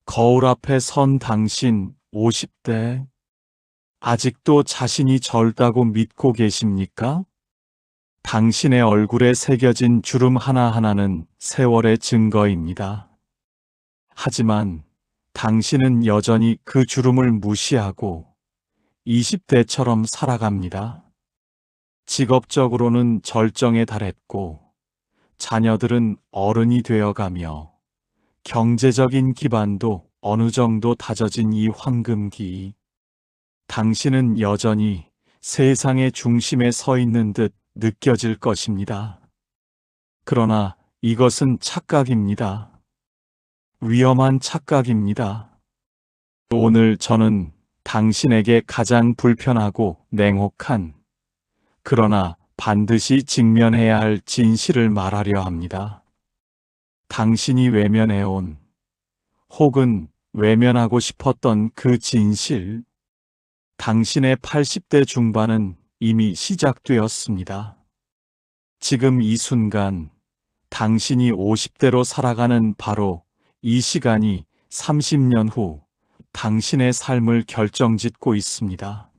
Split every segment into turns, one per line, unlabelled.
거울 앞에 선 당신 50대. 아직도 자신이 젊다고 믿고 계십니까? 당신의 얼굴에 새겨진 주름 하나하나는 세월의 증거입니다. 하지만 당신은 여전히 그 주름을 무시하고 20대처럼 살아갑니다. 직업적으로는 절정에 달했고, 자녀들은 어른이 되어가며, 경제적인 기반도 어느 정도 다져진 이 황금기. 당신은 여전히 세상의 중심에 서 있는 듯 느껴질 것입니다. 그러나 이것은 착각입니다. 위험한 착각입니다. 오늘 저는 당신에게 가장 불편하고 냉혹한, 그러나 반드시 직면해야 할 진실을 말하려 합니다. 당신이 외면해온, 혹은 외면하고 싶었던 그 진실, 당신의 80대 중반은 이미 시작되었습니다. 지금 이 순간, 당신이 50대로 살아가는 바로 이 시간이 30년 후 당신의 삶을 결정짓고 있습니다.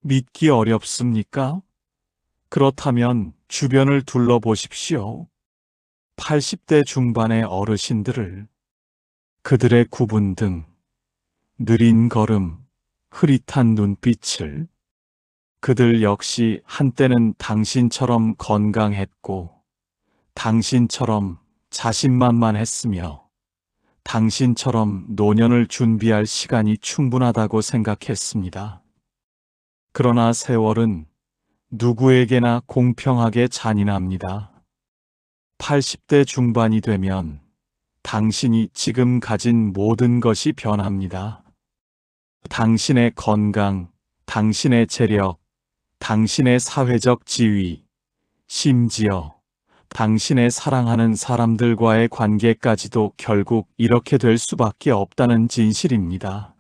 믿기 어렵습니까? 그렇다면 주변을 둘러보십시오. 80대 중반의 어르신들을, 그들의 구분 등, 느린 걸음, 흐릿한 눈빛을, 그들 역시 한때는 당신처럼 건강했고, 당신처럼 자신만만했으며, 당신처럼 노년을 준비할 시간이 충분하다고 생각했습니다. 그러나 세월은 누구에게나 공평하게 잔인합니다. 80대 중반이 되면 당신이 지금 가진 모든 것이 변합니다. 당신의 건강, 당신의 재력, 당신의 사회적 지위, 심지어 당신의 사랑하는 사람들과의 관계까지도 결국 이렇게 될 수밖에 없다는 진실입니다.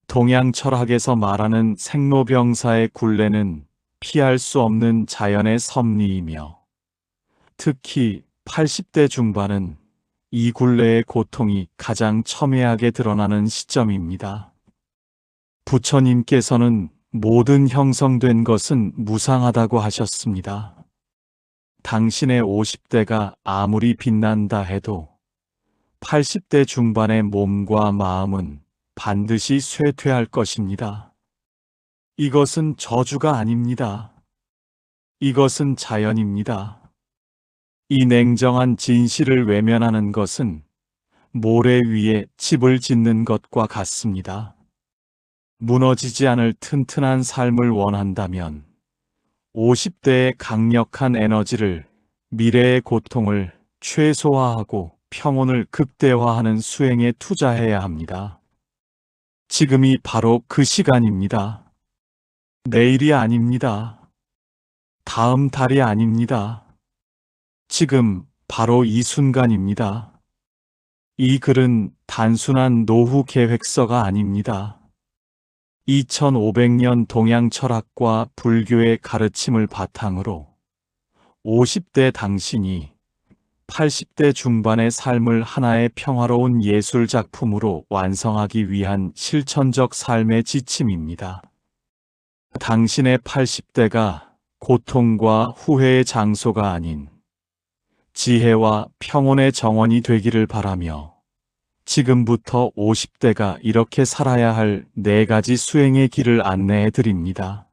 동양 철학에서 말하는 생로병사의 굴레는 피할 수 없는 자연의 섭리이며, 특히 80대 중반은 이 굴레의 고통이 가장 첨예하게 드러나는 시점입니다. 부처님께서는 모든 형성된 것은 무상하다고 하셨습니다. 당신의 50대가 아무리 빛난다 해도 80대 중반의 몸과 마음은 반드시 쇠퇴할 것입니다. 이것은 저주가 아닙니다. 이것은 자연입니다. 이 냉정한 진실을 외면하는 것은 모래 위에 집을 짓는 것과 같습니다. 무너지지 않을 튼튼한 삶을 원한다면 50대의 강력한 에너지를, 미래의 고통을 최소화하고 평온을 극대화하는 수행에 투자해야 합니다. 지금이 바로 그 시간입니다. 내일이 아닙니다. 다음 달이 아닙니다. 지금 바로 이 순간입니다. 이 글은 단순한 노후 계획서가 아닙니다. 2500년 동양 철학과 불교의 가르침을 바탕으로 50대 당신이 80대 중반의 삶을 하나의 평화로운 예술 작품으로 완성하기 위한 실천적 삶의 지침입니다. 당신의 80대가 고통과 후회의 장소가 아닌 지혜와 평온의 정원이 되기를 바라며, 지금부터 50대가 이렇게 살아야 할 4가지 수행의 길을 안내해 드립니다.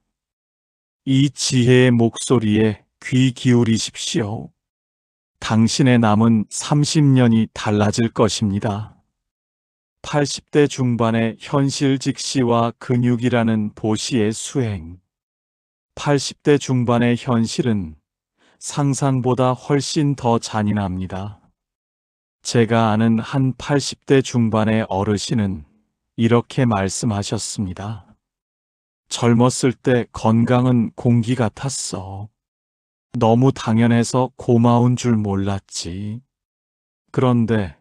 이 지혜의 목소리에 귀 기울이십시오. 당신의 남은 30년이 달라질 것입니다. 80대 중반의 현실 직시와 근육이라는 보시의 수행. 80대 중반의 현실은 상상보다 훨씬 더 잔인합니다. 제가 아는 한 80대 중반의 어르신은 이렇게 말씀하셨습니다. 젊었을 때 건강은 공기 같았어. 너무 당연해서 고마운 줄 몰랐지. 그런데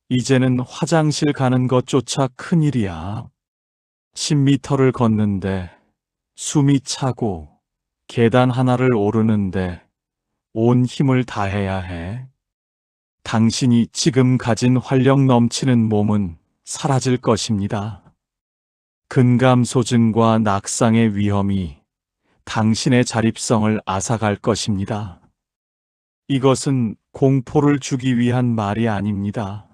이제는 화장실 가는 것조차 큰일이야. 10m를 걷는데 숨이 차고 계단 하나를 오르는데 온 힘을 다해야 해. 당신이 지금 가진 활력 넘치는 몸은 사라질 것입니다. 근감소증과 낙상의 위험이 당신의 자립성을 앗아갈 것입니다. 이것은 공포를 주기 위한 말이 아닙니다.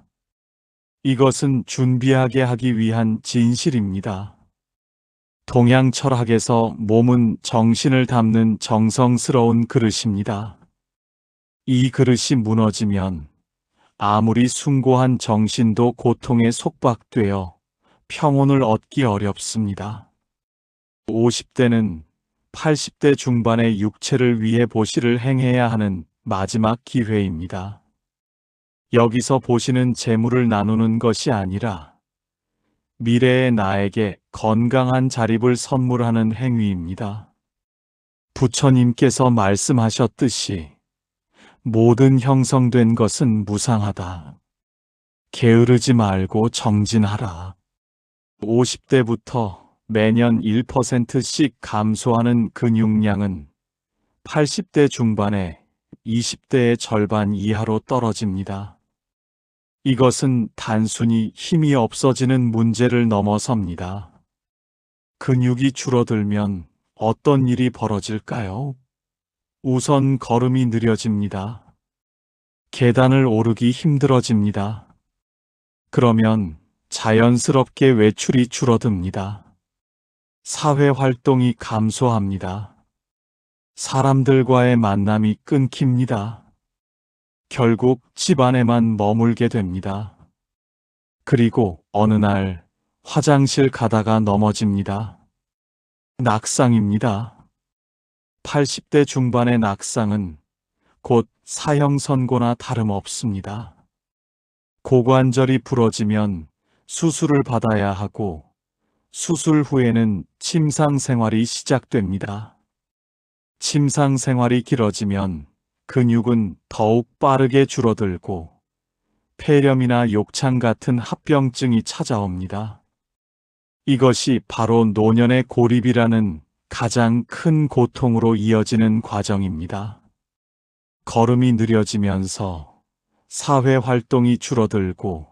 이것은 준비하게 하기 위한 진실입니다. 동양 철학에서 몸은 정신을 담는 정성스러운 그릇입니다. 이 그릇이 무너지면 아무리 숭고한 정신도 고통에 속박되어 평온을 얻기 어렵습니다. 50대는 80대 중반의 육체를 위해 보시를 행해야 하는 마지막 기회입니다. 여기서 보시는 재물을 나누는 것이 아니라 미래의 나에게 건강한 자립을 선물하는 행위입니다. 부처님께서 말씀하셨듯이 모든 형성된 것은 무상하다. 게으르지 말고 정진하라. 50대부터 매년 1%씩 감소하는 근육량은 80대 중반에 20대의 절반 이하로 떨어집니다. 이것은 단순히 힘이 없어지는 문제를 넘어섭니다. 근육이 줄어들면 어떤 일이 벌어질까요? 우선 걸음이 느려집니다. 계단을 오르기 힘들어집니다. 그러면 자연스럽게 외출이 줄어듭니다. 사회 활동이 감소합니다. 사람들과의 만남이 끊깁니다. 결국 집안에만 머물게 됩니다. 그리고 어느 날 화장실 가다가 넘어집니다. 낙상입니다. 80대 중반의 낙상은 곧 사형선고나 다름없습니다. 고관절이 부러지면 수술을 받아야 하고 수술 후에는 침상 생활이 시작됩니다. 침상 생활이 길어지면 근육은 더욱 빠르게 줄어들고 폐렴이나 욕창 같은 합병증이 찾아옵니다. 이것이 바로 노년의 고립이라는 가장 큰 고통으로 이어지는 과정입니다. 걸음이 느려지면서 사회 활동이 줄어들고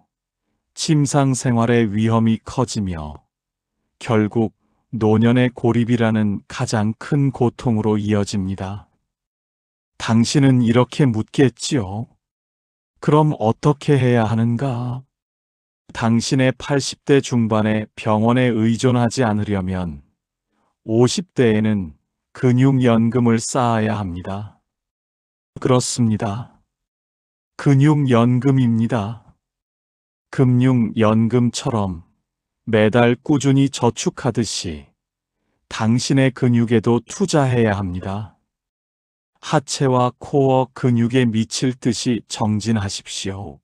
침상 생활의 위험이 커지며 결국 노년의 고립이라는 가장 큰 고통으로 이어집니다. 당신은 이렇게 묻겠지요. 그럼 어떻게 해야 하는가? 당신의 80대 중반에 병원에 의존하지 않으려면 50대에는 근육연금을 쌓아야 합니다. 그렇습니다. 근육연금입니다. 금융연금처럼 매달 꾸준히 저축하듯이 당신의 근육에도 투자해야 합니다. 하체와 코어 근육에 미칠 듯이 정진하십시오.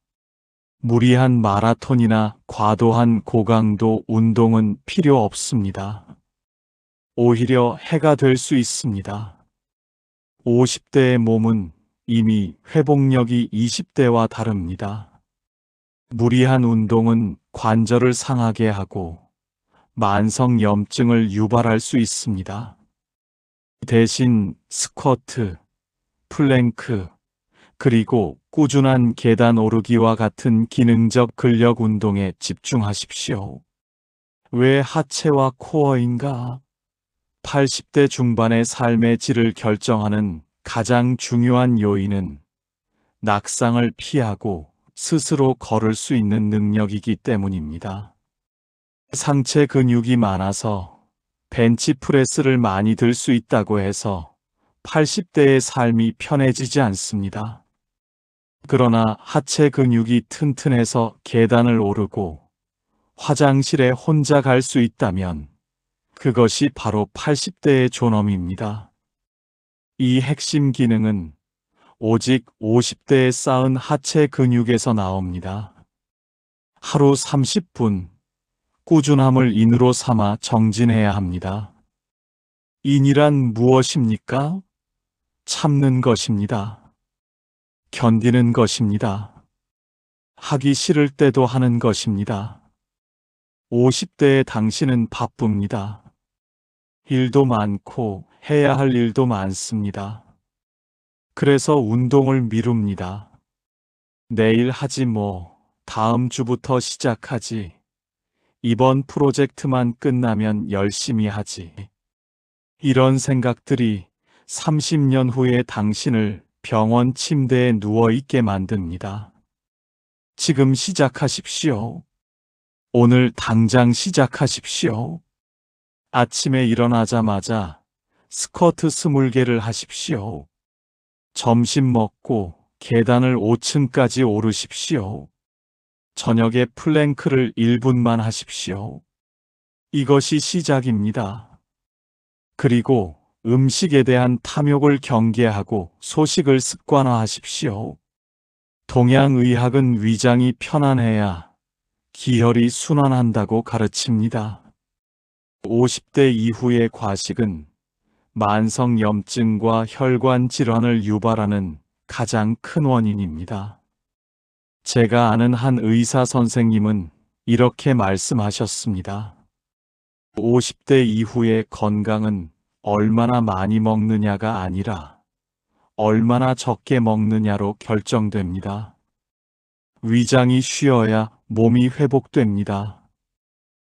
무리한 마라톤이나 과도한 고강도 운동은 필요 없습니다. 오히려 해가 될 수 있습니다. 50대의 몸은 이미 회복력이 20대와 다릅니다. 무리한 운동은 관절을 상하게 하고 만성염증을 유발할 수 있습니다. 대신 스쿼트, 플랭크, 그리고 꾸준한 계단 오르기와 같은 기능적 근력 운동에 집중하십시오. 왜 하체와 코어인가? 80대 중반의 삶의 질을 결정하는 가장 중요한 요인은 낙상을 피하고 스스로 걸을 수 있는 능력이기 때문입니다. 상체 근육이 많아서 벤치프레스를 많이 들 수 있다고 해서 80대의 삶이 편해지지 않습니다. 그러나 하체 근육이 튼튼해서 계단을 오르고 화장실에 혼자 갈 수 있다면 그것이 바로 80대의 존엄입니다. 이 핵심 기능은 오직 50대에 쌓은 하체 근육에서 나옵니다. 하루 30분 꾸준함을 인으로 삼아 정진해야 합니다. 인이란 무엇입니까? 참는 것입니다. 견디는 것입니다. 하기 싫을 때도 하는 것입니다. 50대의 당신은 바쁩니다. 일도 많고 해야 할 일도 많습니다. 그래서 운동을 미룹니다. 내일 하지 뭐, 다음 주부터 시작하지. 이번 프로젝트만 끝나면 열심히 하지. 이런 생각들이 30년 후에 당신을 병원 침대에 누워있게 만듭니다. 지금 시작하십시오. 오늘 당장 시작하십시오. 아침에 일어나자마자 스쿼트 20개를 하십시오. 점심 먹고 계단을 5층까지 오르십시오. 저녁에 플랭크를 1분만 하십시오. 이것이 시작입니다. 그리고 음식에 대한 탐욕을 경계하고 소식을 습관화하십시오. 동양의학은 위장이 편안해야 기혈이 순환한다고 가르칩니다. 50대 이후의 과식은 만성염증과 혈관 질환을 유발하는 가장 큰 원인입니다. 제가 아는 한 의사 선생님은 이렇게 말씀하셨습니다. 50대 이후의 건강은 얼마나 많이 먹느냐가 아니라 얼마나 적게 먹느냐로 결정됩니다. 위장이 쉬어야 몸이 회복됩니다.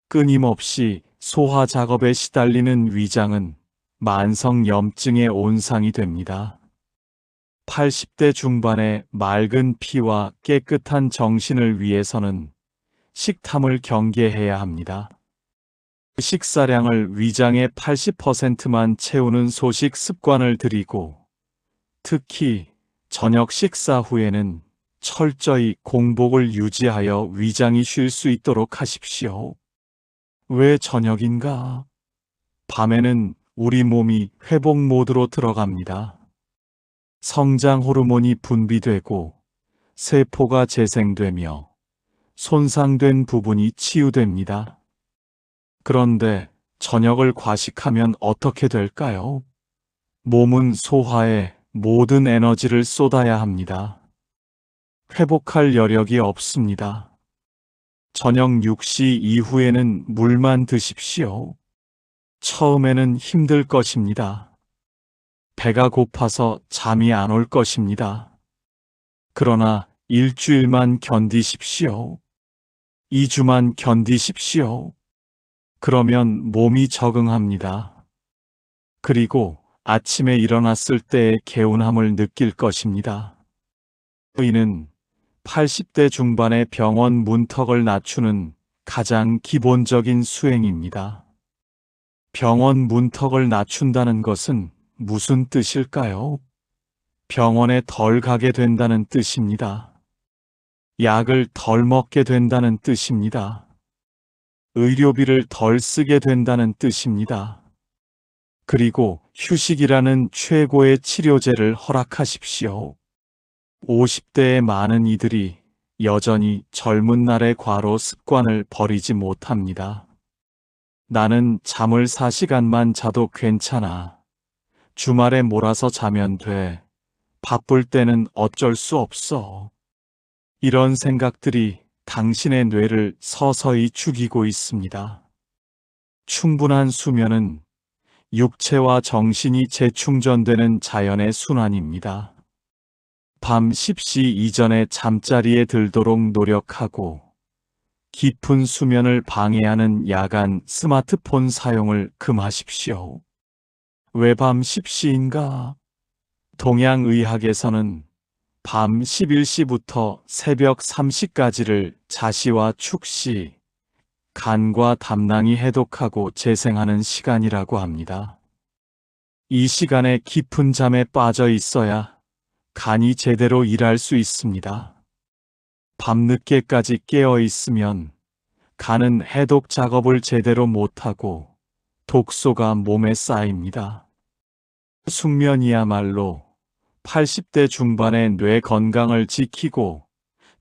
끊임없이 소화 작업에 시달리는 위장은 만성염증의 온상이 됩니다. 80대 중반의 맑은 피와 깨끗한 정신을 위해서는 식탐을 경계해야 합니다. 식사량을 위장의 80%만 채우는 소식 습관을 들이고 특히 저녁 식사 후에는 철저히 공복을 유지하여 위장이 쉴 수 있도록 하십시오. 왜 저녁인가? 밤에는 우리 몸이 회복 모드로 들어갑니다. 성장 호르몬이 분비되고 세포가 재생되며 손상된 부분이 치유됩니다. 그런데 저녁을 과식하면 어떻게 될까요? 몸은 소화에 모든 에너지를 쏟아야 합니다. 회복할 여력이 없습니다. 저녁 6시 이후에는 물만 드십시오. 처음에는 힘들 것입니다. 배가 고파서 잠이 안 올 것입니다. 그러나 일주일만 견디십시오. 2주만 견디십시오. 그러면 몸이 적응합니다. 그리고 아침에 일어났을 때의 개운함을 느낄 것입니다. 이는 80대 중반의 병원 문턱을 낮추는 가장 기본적인 수행입니다. 병원 문턱을 낮춘다는 것은 무슨 뜻일까요? 병원에 덜 가게 된다는 뜻입니다. 약을 덜 먹게 된다는 뜻입니다. 의료비를 덜 쓰게 된다는 뜻입니다. 그리고 휴식이라는 최고의 치료제를 허락하십시오. 50대의 많은 이들이 여전히 젊은 날의 과로 습관을 버리지 못합니다. 나는 잠을 4시간만 자도 괜찮아. 주말에 몰아서 자면 돼. 바쁠 때는 어쩔 수 없어. 이런 생각들이 당신의 뇌를 서서히 죽이고 있습니다. 충분한 수면은 육체와 정신이 재충전되는 자연의 순환입니다. 밤 10시 이전에 잠자리에 들도록 노력하고 깊은 수면을 방해하는 야간 스마트폰 사용을 금하십시오. 왜 밤 10시인가? 동양의학에서는 밤 11시부터 새벽 3시까지를 자시와 축시, 간과 담낭이 해독하고 재생하는 시간이라고 합니다. 이 시간에 깊은 잠에 빠져 있어야 간이 제대로 일할 수 있습니다. 밤늦게까지 깨어 있으면 간은 해독 작업을 제대로 못하고 독소가 몸에 쌓입니다. 숙면이야말로 80대 중반의 뇌 건강을 지키고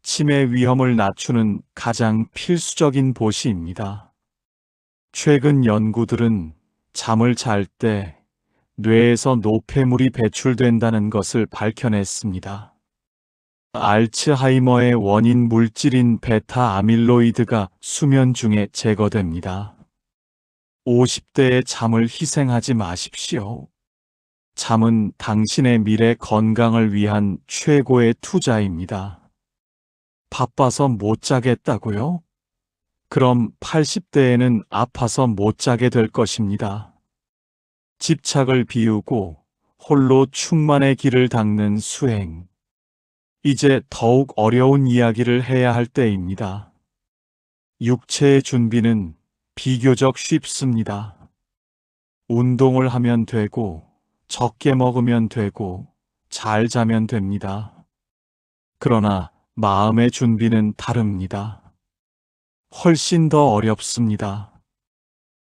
치매 위험을 낮추는 가장 필수적인 보시입니다. 최근 연구들은 잠을 잘 때 뇌에서 노폐물이 배출된다는 것을 밝혀냈습니다. 알츠하이머의 원인 물질인 베타 아밀로이드가 수면 중에 제거됩니다. 50대의 잠을 희생하지 마십시오. 잠은 당신의 미래 건강을 위한 최고의 투자입니다. 바빠서 못 자겠다고요? 그럼 80대에는 아파서 못 자게 될 것입니다. 집착을 비우고 홀로 충만의 길을 닦는 수행. 이제 더욱 어려운 이야기를 해야 할 때입니다. 육체의 준비는 비교적 쉽습니다. 운동을 하면 되고, 적게 먹으면 되고, 잘 자면 됩니다. 그러나 마음의 준비는 다릅니다. 훨씬 더 어렵습니다.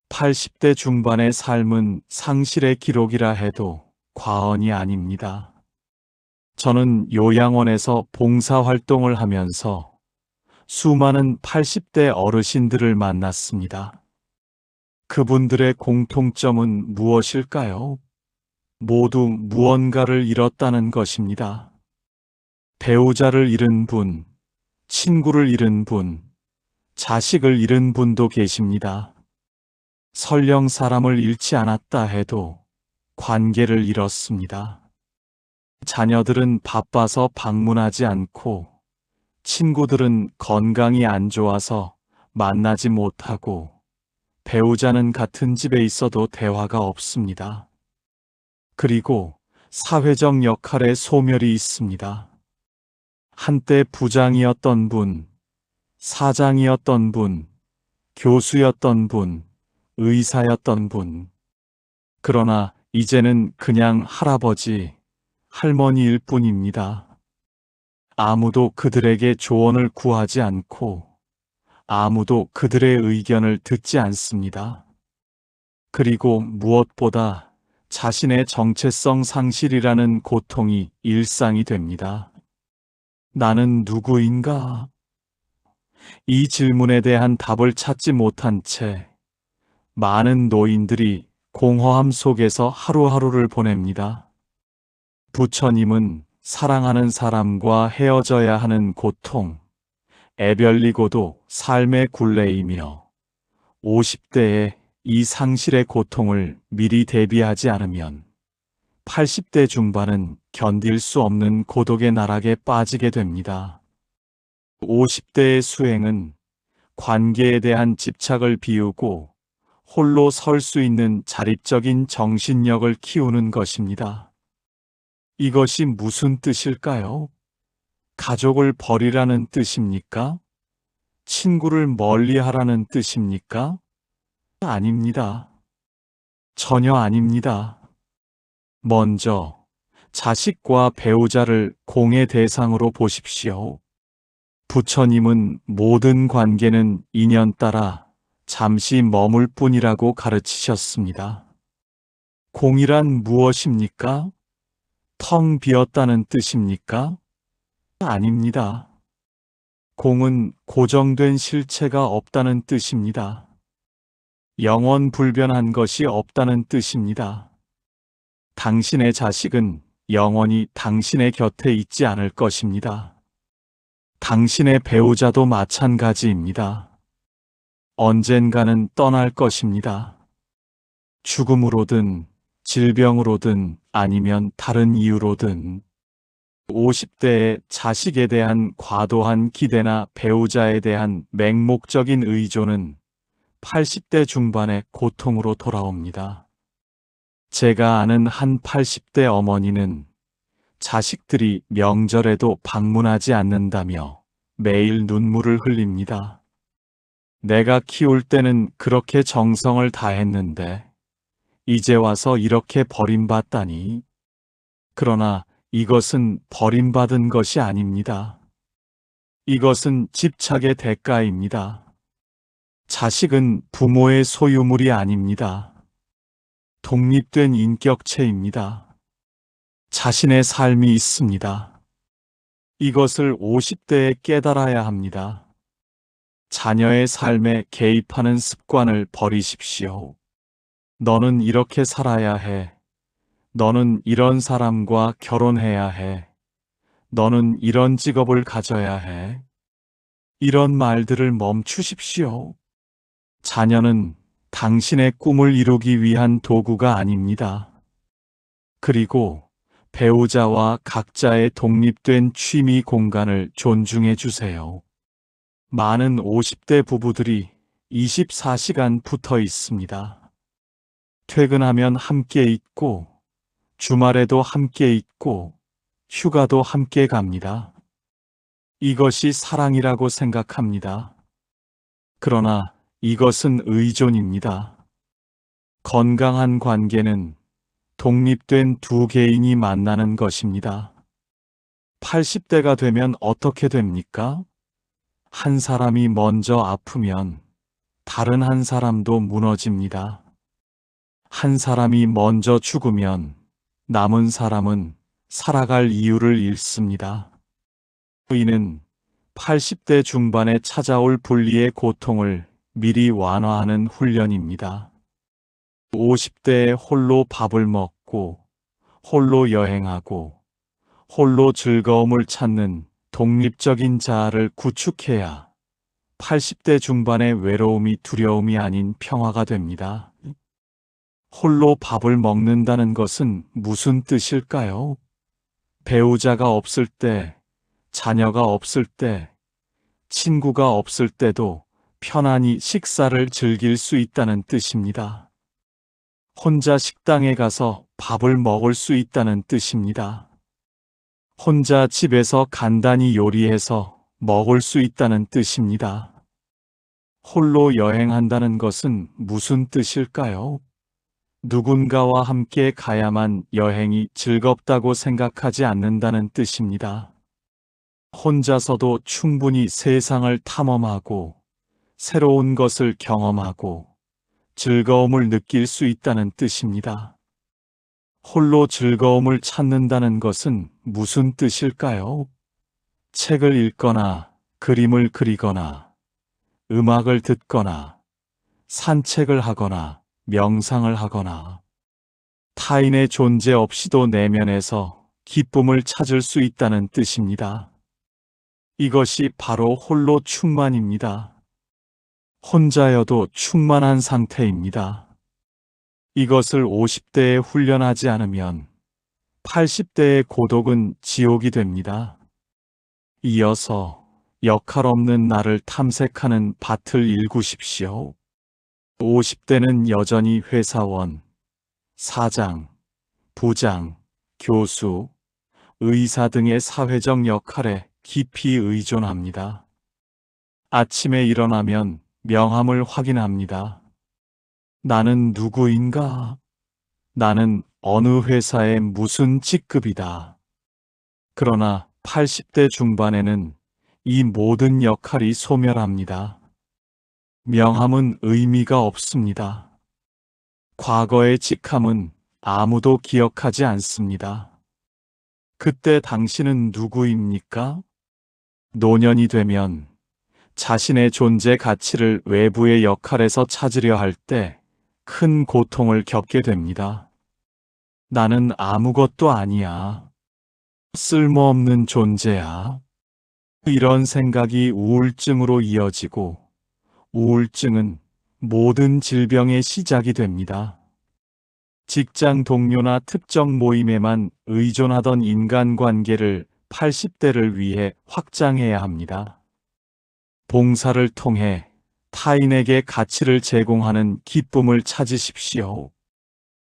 80대 중반의 삶은 상실의 기록이라 해도 과언이 아닙니다. 저는 요양원에서 봉사활동을 하면서 수많은 80대 어르신들을 만났습니다. 그분들의 공통점은 무엇일까요? 모두 무언가를 잃었다는 것입니다. 배우자를 잃은 분, 친구를 잃은 분, 자식을 잃은 분도 계십니다. 설령 사람을 잃지 않았다 해도 관계를 잃었습니다. 자녀들은 바빠서 방문하지 않고, 친구들은 건강이 안 좋아서 만나지 못하고, 배우자는 같은 집에 있어도 대화가 없습니다. 그리고 사회적 역할의 소멸이 있습니다. 한때 부장이었던 분, 사장이었던 분, 교수였던 분, 의사였던 분. 그러나 이제는 그냥 할아버지, 할머니일 뿐입니다. 아무도 그들에게 조언을 구하지 않고, 아무도 그들의 의견을 듣지 않습니다. 그리고 무엇보다 자신의 정체성 상실이라는 고통이 일상이 됩니다. 나는 누구인가? 이 질문에 대한 답을 찾지 못한 채 많은 노인들이 공허함 속에서 하루하루를 보냅니다. 부처님은 사랑하는 사람과 헤어져야 하는 고통, 애별리고도 삶의 굴레이며 50대에 이 상실의 고통을 미리 대비하지 않으면 80대 중반은 견딜 수 없는 고독의 나락에 빠지게 됩니다. 50대의 수행은 관계에 대한 집착을 비우고 홀로 설 수 있는 자립적인 정신력을 키우는 것입니다. 이것이 무슨 뜻일까요? 가족을 버리라는 뜻입니까? 친구를 멀리하라는 뜻입니까? 아닙니다. 전혀 아닙니다. 먼저 자식과 배우자를 공의 대상으로 보십시오. 부처님은 모든 관계는 인연 따라 잠시 머물 뿐이라고 가르치셨습니다. 공이란 무엇입니까? 텅 비었다는 뜻입니까? 아닙니다. 공은 고정된 실체가 없다는 뜻입니다. 영원 불변한 것이 없다는 뜻입니다. 당신의 자식은 영원히 당신의 곁에 있지 않을 것입니다. 당신의 배우자도 마찬가지입니다. 언젠가는 떠날 것입니다. 죽음으로든 질병으로든 아니면 다른 이유로든 50대의 자식에 대한 과도한 기대나 배우자에 대한 맹목적인 의존은 80대 중반의 고통으로 돌아옵니다. 제가 아는 한 80대 어머니는 자식들이 명절에도 방문하지 않는다며 매일 눈물을 흘립니다. 내가 키울 때는 그렇게 정성을 다했는데 이제 와서 이렇게 버림받다니. 그러나 이것은 버림받은 것이 아닙니다. 이것은 집착의 대가입니다. 자식은 부모의 소유물이 아닙니다. 독립된 인격체입니다. 자신의 삶이 있습니다. 이것을 50대에 깨달아야 합니다. 자녀의 삶에 개입하는 습관을 버리십시오. 너는 이렇게 살아야 해. 너는 이런 사람과 결혼해야 해. 너는 이런 직업을 가져야 해. 이런 말들을 멈추십시오. 자녀는 당신의 꿈을 이루기 위한 도구가 아닙니다. 그리고 배우자와 각자의 독립된 취미 공간을 존중해 주세요. 많은 50대 부부들이 24시간 붙어 있습니다. 퇴근하면 함께 있고, 주말에도 함께 있고, 휴가도 함께 갑니다. 이것이 사랑이라고 생각합니다. 그러나 이것은 의존입니다. 건강한 관계는 독립된 두 개인이 만나는 것입니다. 80대가 되면 어떻게 됩니까? 한 사람이 먼저 아프면 다른 한 사람도 무너집니다. 한 사람이 먼저 죽으면 남은 사람은 살아갈 이유를 잃습니다. 이는 80대 중반에 찾아올 분리의 고통을 미리 완화하는 훈련입니다. 50대에 홀로 밥을 먹고, 홀로 여행하고, 홀로 즐거움을 찾는 독립적인 자아를 구축해야 80대 중반의 외로움이 두려움이 아닌 평화가 됩니다. 홀로 밥을 먹는다는 것은 무슨 뜻일까요? 배우자가 없을 때, 자녀가 없을 때, 친구가 없을 때도 편안히 식사를 즐길 수 있다는 뜻입니다. 혼자 식당에 가서 밥을 먹을 수 있다는 뜻입니다. 혼자 집에서 간단히 요리해서 먹을 수 있다는 뜻입니다. 홀로 여행한다는 것은 무슨 뜻일까요? 누군가와 함께 가야만 여행이 즐겁다고 생각하지 않는다는 뜻입니다. 혼자서도 충분히 세상을 탐험하고 새로운 것을 경험하고 즐거움을 느낄 수 있다는 뜻입니다. 홀로 즐거움을 찾는다는 것은 무슨 뜻일까요? 책을 읽거나 그림을 그리거나 음악을 듣거나 산책을 하거나 명상을 하거나 타인의 존재 없이도 내면에서 기쁨을 찾을 수 있다는 뜻입니다. 이것이 바로 홀로 충만입니다. 혼자여도 충만한 상태입니다. 이것을 50대에 훈련하지 않으면 80대의 고독은 지옥이 됩니다. 이어서 역할 없는 나를 탐색하는 밭을 일구십시오. 50대는 여전히 회사원, 사장, 부장, 교수, 의사 등의 사회적 역할에 깊이 의존합니다. 아침에 일어나면 명함을 확인합니다. 나는 누구인가? 나는 어느 회사의 무슨 직급이다. 그러나 80대 중반에는 이 모든 역할이 소멸합니다. 명함은 의미가 없습니다. 과거의 직함은 아무도 기억하지 않습니다. 그때 당신은 누구입니까? 노년이 되면 자신의 존재 가치를 외부의 역할에서 찾으려 할 때 큰 고통을 겪게 됩니다. 나는 아무것도 아니야. 쓸모없는 존재야. 이런 생각이 우울증으로 이어지고 우울증은 모든 질병의 시작이 됩니다. 직장 동료나 특정 모임에만 의존하던 인간관계를 80대를 위해 확장해야 합니다. 봉사를 통해 타인에게 가치를 제공하는 기쁨을 찾으십시오.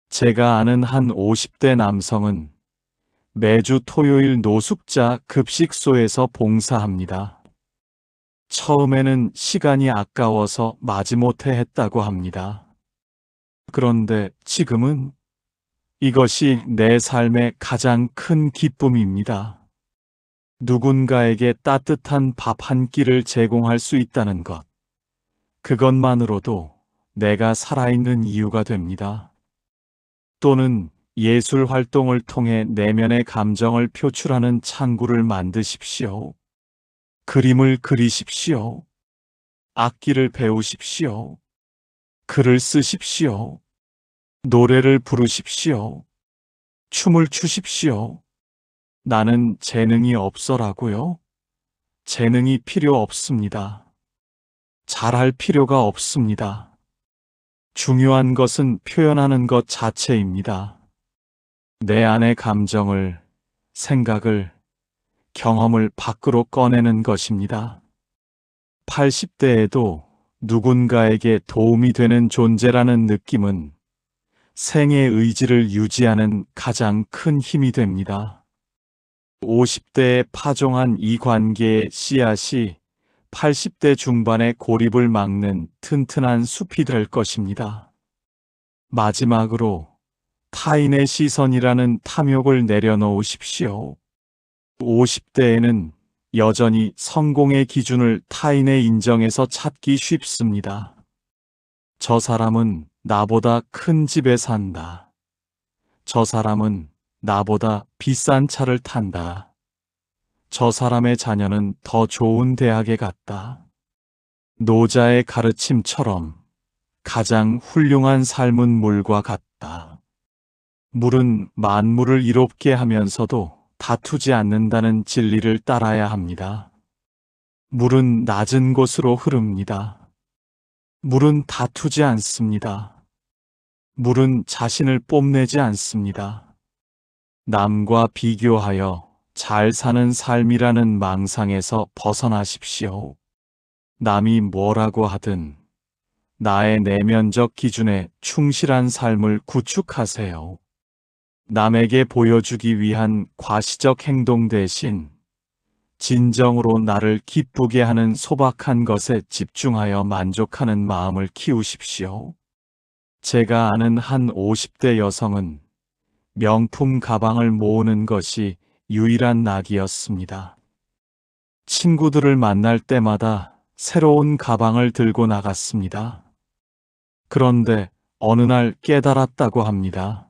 제가 아는 한 50대 남성은 매주 토요일 노숙자 급식소에서 봉사합니다. 처음에는 시간이 아까워서 마지못해 했다고 합니다. 그런데 지금은 이것이 내 삶의 가장 큰 기쁨입니다. 누군가에게 따뜻한 밥 한 끼를 제공할 수 있다는 것. 그것만으로도 내가 살아있는 이유가 됩니다. 또는 예술 활동을 통해 내면의 감정을 표출하는 창구를 만드십시오. 그림을 그리십시오. 악기를 배우십시오. 글을 쓰십시오. 노래를 부르십시오. 춤을 추십시오. 나는 재능이 없어라고요? 재능이 필요 없습니다. 잘할 필요가 없습니다. 중요한 것은 표현하는 것 자체입니다. 내 안의 감정을, 생각을, 경험을 밖으로 꺼내는 것입니다. 80대에도 누군가에게 도움이 되는 존재라는 느낌은 생의 의지를 유지하는 가장 큰 힘이 됩니다. 50대에 파종한 이 관계의 씨앗이 80대 중반의 고립을 막는 튼튼한 숲이 될 것입니다. 마지막으로 타인의 시선이라는 탐욕을 내려놓으십시오. 50대에는 여전히 성공의 기준을 타인의 인정에서 찾기 쉽습니다. 저 사람은 나보다 큰 집에 산다. 저 사람은 나보다 비싼 차를 탄다. 저 사람의 자녀는 더 좋은 대학에 갔다. 노자의 가르침처럼 가장 훌륭한 삶은 물과 같다. 물은 만물을 이롭게 하면서도 다투지 않는다는 진리를 따라야 합니다. 물은 낮은 곳으로 흐릅니다. 물은 다투지 않습니다. 물은 자신을 뽐내지 않습니다. 남과 비교하여 잘 사는 삶이라는 망상에서 벗어나십시오. 남이 뭐라고 하든 나의 내면적 기준에 충실한 삶을 구축하세요. 남에게 보여주기 위한 과시적 행동 대신 진정으로 나를 기쁘게 하는 소박한 것에 집중하여 만족하는 마음을 키우십시오. 제가 아는 한 50대 여성은 명품 가방을 모으는 것이 유일한 낙이었습니다. 친구들을 만날 때마다 새로운 가방을 들고 나갔습니다. 그런데 어느 날 깨달았다고 합니다.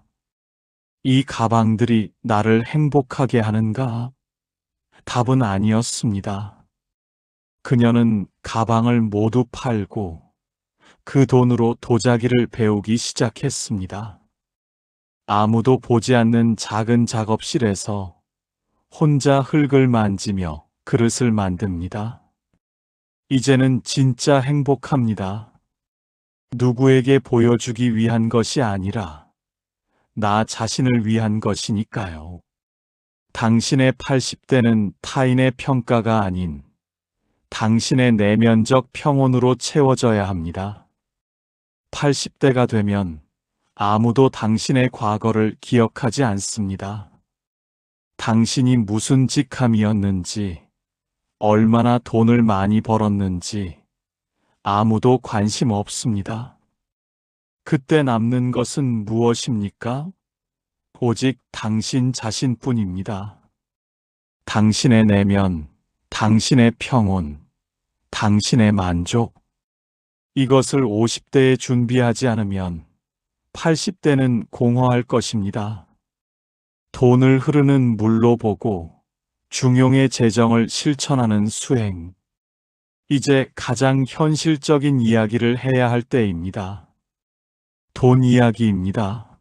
이 가방들이 나를 행복하게 하는가? 답은 아니었습니다. 그녀는 가방을 모두 팔고 그 돈으로 도자기를 배우기 시작했습니다. 아무도 보지 않는 작은 작업실에서 혼자 흙을 만지며 그릇을 만듭니다. 이제는 진짜 행복합니다. 누구에게 보여주기 위한 것이 아니라 나 자신을 위한 것이니까요. 당신의 80대는 타인의 평가가 아닌 당신의 내면적 평온으로 채워져야 합니다. 80대가 되면 아무도 당신의 과거를 기억하지 않습니다. 당신이 무슨 직함이었는지, 얼마나 돈을 많이 벌었는지 아무도 관심 없습니다. 그때 남는 것은 무엇입니까? 오직 당신 자신뿐입니다. 당신의 내면, 당신의 평온, 당신의 만족. 이것을 50대에 준비하지 않으면 80대는 공허할 것입니다. 돈을 흐르는 물로 보고 중용의 재정을 실천하는 수행. 이제 가장 현실적인 이야기를 해야 할 때입니다. 돈 이야기입니다.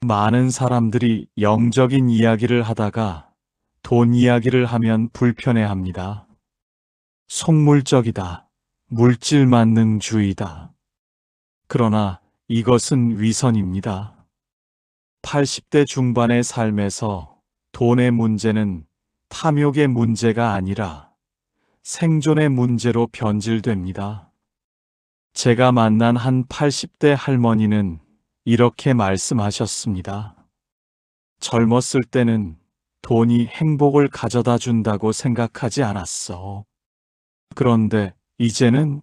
많은 사람들이 영적인 이야기를 하다가 돈 이야기를 하면 불편해합니다. 속물적이다. 물질 만능주의다. 그러나 이것은 위선입니다. 80대 중반의 삶에서 돈의 문제는 탐욕의 문제가 아니라 생존의 문제로 변질됩니다. 제가 만난 한 80대 할머니는 이렇게 말씀하셨습니다. 젊었을 때는 돈이 행복을 가져다 준다고 생각하지 않았어. 그런데 이제는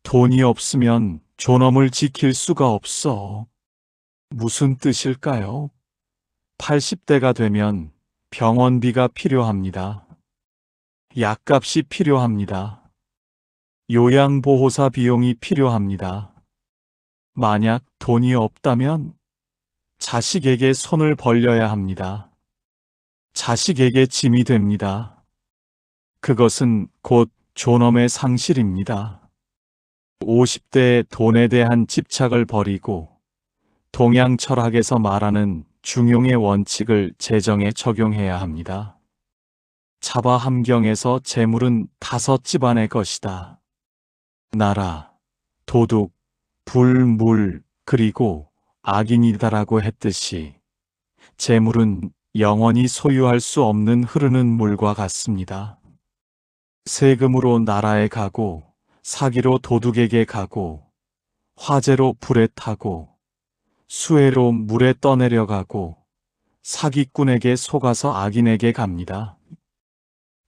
돈이 없으면 존엄을 지킬 수가 없어. 무슨 뜻일까요? 80대가 되면 병원비가 필요합니다. 약값이 필요합니다. 요양보호사 비용이 필요합니다. 만약 돈이 없다면 자식에게 손을 벌려야 합니다. 자식에게 짐이 됩니다. 그것은 곧 존엄의 상실입니다. 50대의 돈에 대한 집착을 버리고 동양 철학에서 말하는 중용의 원칙을 재정에 적용해야 합니다. 자바 함경에서 재물은 5집안의 것이다. 나라, 도둑, 불, 물, 그리고 악인이다라고 했듯이 재물은 영원히 소유할 수 없는 흐르는 물과 같습니다. 세금으로 나라에 가고, 사기로 도둑에게 가고, 화재로 불에 타고, 수해로 물에 떠내려가고, 사기꾼에게 속아서 악인에게 갑니다.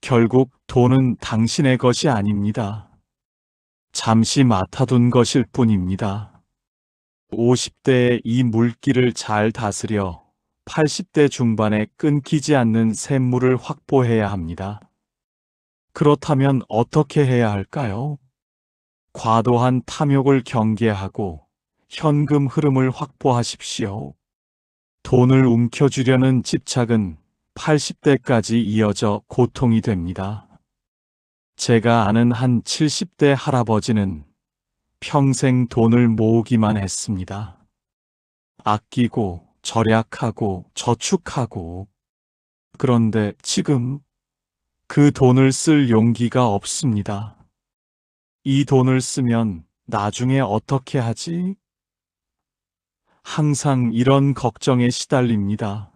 결국 돈은 당신의 것이 아닙니다. 잠시 맡아둔 것일 뿐입니다. 50대에 이 물길을 잘 다스려 80대 중반에 끊기지 않는 샘물을 확보해야 합니다. 그렇다면 어떻게 해야 할까요? 과도한 탐욕을 경계하고 현금 흐름을 확보하십시오. 돈을 움켜쥐려는 집착은 80대까지 이어져 고통이 됩니다. 제가 아는 한 70대 할아버지는 평생 돈을 모으기만 했습니다. 아끼고 절약하고 저축하고. 그런데 지금 그 돈을 쓸 용기가 없습니다. 이 돈을 쓰면 나중에 어떻게 하지? 항상 이런 걱정에 시달립니다.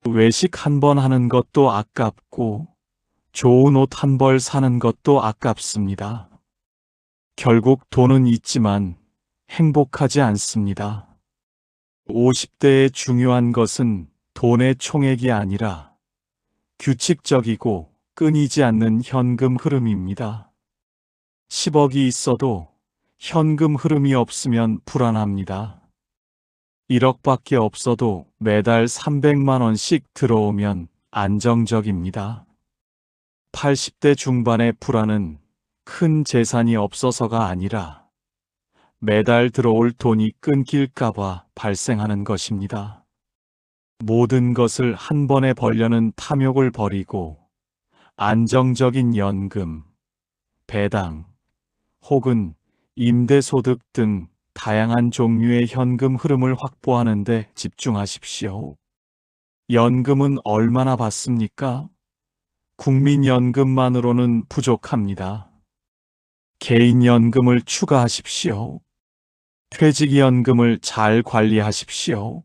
외식 한 번 하는 것도 아깝고, 좋은 옷 한 벌 사는 것도 아깝습니다. 결국 돈은 있지만 행복하지 않습니다. 50대의 중요한 것은 돈의 총액이 아니라 규칙적이고 끊이지 않는 현금 흐름입니다. 10억이 있어도 현금 흐름이 없으면 불안합니다. 1억밖에 없어도 매달 300만 원씩 들어오면 안정적입니다. 80대 중반의 불안은 큰 재산이 없어서가 아니라 매달 들어올 돈이 끊길까봐 발생하는 것입니다. 모든 것을 한 번에 벌려는 탐욕을 버리고 안정적인 연금, 배당, 혹은 임대소득 등 다양한 종류의 현금 흐름을 확보하는 데 집중하십시오. 연금은 얼마나 받습니까? 국민연금만으로는 부족합니다. 개인연금을 추가하십시오. 퇴직연금을 잘 관리하십시오.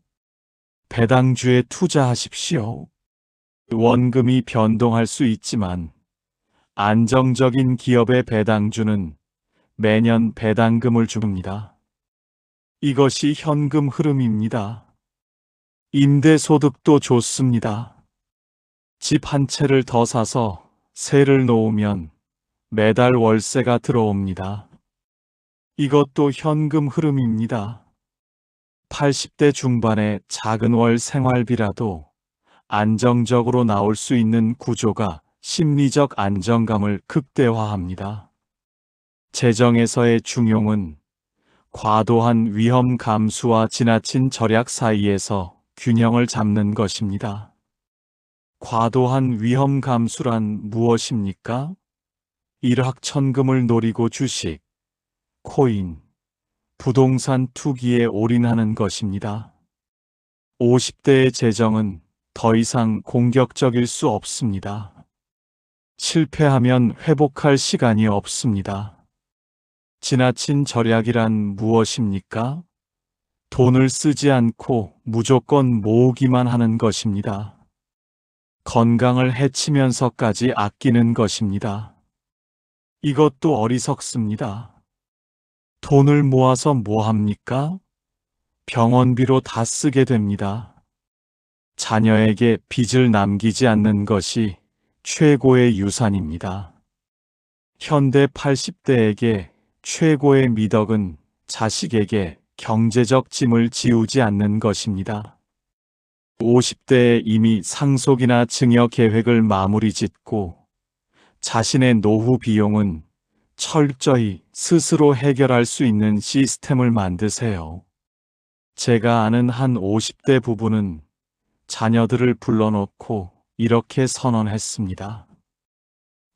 배당주에 투자하십시오. 원금이 변동할 수 있지만 안정적인 기업의 배당주는 매년 배당금을 줍니다. 이것이 현금 흐름입니다. 임대소득도 좋습니다. 집 한 채를 더 사서 세를 놓으면 매달 월세가 들어옵니다. 이것도 현금 흐름입니다. 80대 중반의 작은 월 생활비라도 안정적으로 나올 수 있는 구조가 심리적 안정감을 극대화합니다. 재정에서의 중용은 과도한 위험 감수와 지나친 절약 사이에서 균형을 잡는 것입니다. 과도한 위험 감수란 무엇입니까? 일확천금을 노리고 주식, 코인, 부동산 투기에 올인하는 것입니다. 50대의 재정은 더 이상 공격적일 수 없습니다. 실패하면 회복할 시간이 없습니다. 지나친 절약이란 무엇입니까? 돈을 쓰지 않고 무조건 모으기만 하는 것입니다. 건강을 해치면서까지 아끼는 것입니다. 이것도 어리석습니다. 돈을 모아서 뭐 합니까? 병원비로 다 쓰게 됩니다. 자녀에게 빚을 남기지 않는 것이 최고의 유산입니다. 현대 80대에게 최고의 미덕은 자식에게 경제적 짐을 지우지 않는 것입니다. 50대에 이미 상속이나 증여 계획을 마무리 짓고 자신의 노후 비용은 철저히 스스로 해결할 수 있는 시스템을 만드세요. 제가 아는 한 50대 부부는 자녀들을 불러놓고 이렇게 선언했습니다.